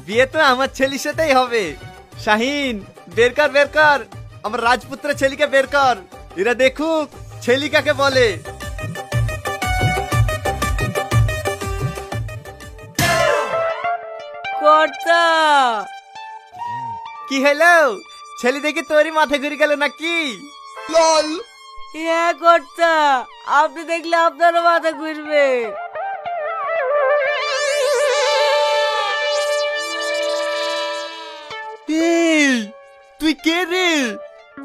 বিয়ে তো আমার ছেলের সাথেই হবে। শাহিন, বের কর বের কর, আমার রাজপুত্র ছেলেকে বের কর, এরা দেখুক ছেলে কাকে বলে। কর্তা, কি হলো? ছেলে দেখে তোরই মাথা ঘুরে গেল নাকি? লল। হ্যাঁ কর্তা, আপনি দেখলে আপনারও মাথা ঘুরবে। এই, তুই কে রে?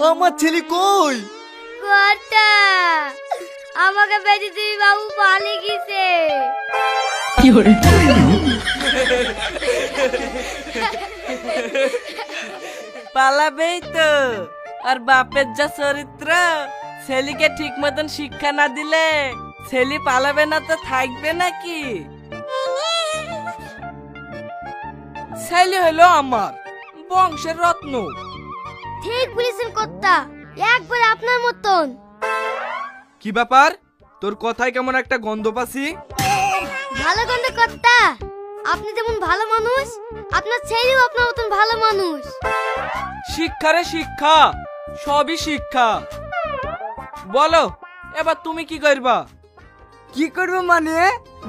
আমার ছেলে কই? কর্তা, আমাকে বেঁচে দিবি বাবু পালিয়ে গেছে। পালাবেই তো, আর বাপের যা চরিত্র, ছেলেকে ঠিক মতন শিক্ষা না দিলে ছেলে পালাবে না তো থাকবে নাকি? ছেলে হলো আমার বংশের রত্ন। ঠিক বলেছেন কর্তা, একবার আপনার মতন। কি ব্যাপার, তোর কথায় কেমন একটা গন্ধ পাচ্ছি? ভালো গন্ধ কর্তা, আপনি যেমন ভালো মানুষ, আপনার ছেলেও আপনার মতন ভালো মানুষ। শিক্ষারে শিক্ষা, সবই শিক্ষা। বলো এবার তুমি কি করবা? কি করবো মানে,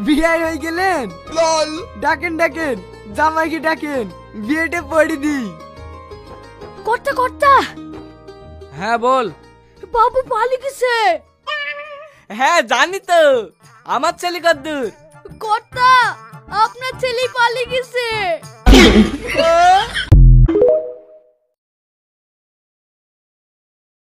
বিয়ে হয়ে গেলেন? লল। ডাকেন ডাকেন, জামাইকে ডাকেন, বিয়েটা পড়ে দি। কর্তা কর্তা, হ্যাঁ বল। বাবু পালিয়ে গেছে। হ্যাঁ জানি তো, আমার ছেলে কদ্দুর। কর্তা, আপনার ছেলে পালিয়ে গেছে।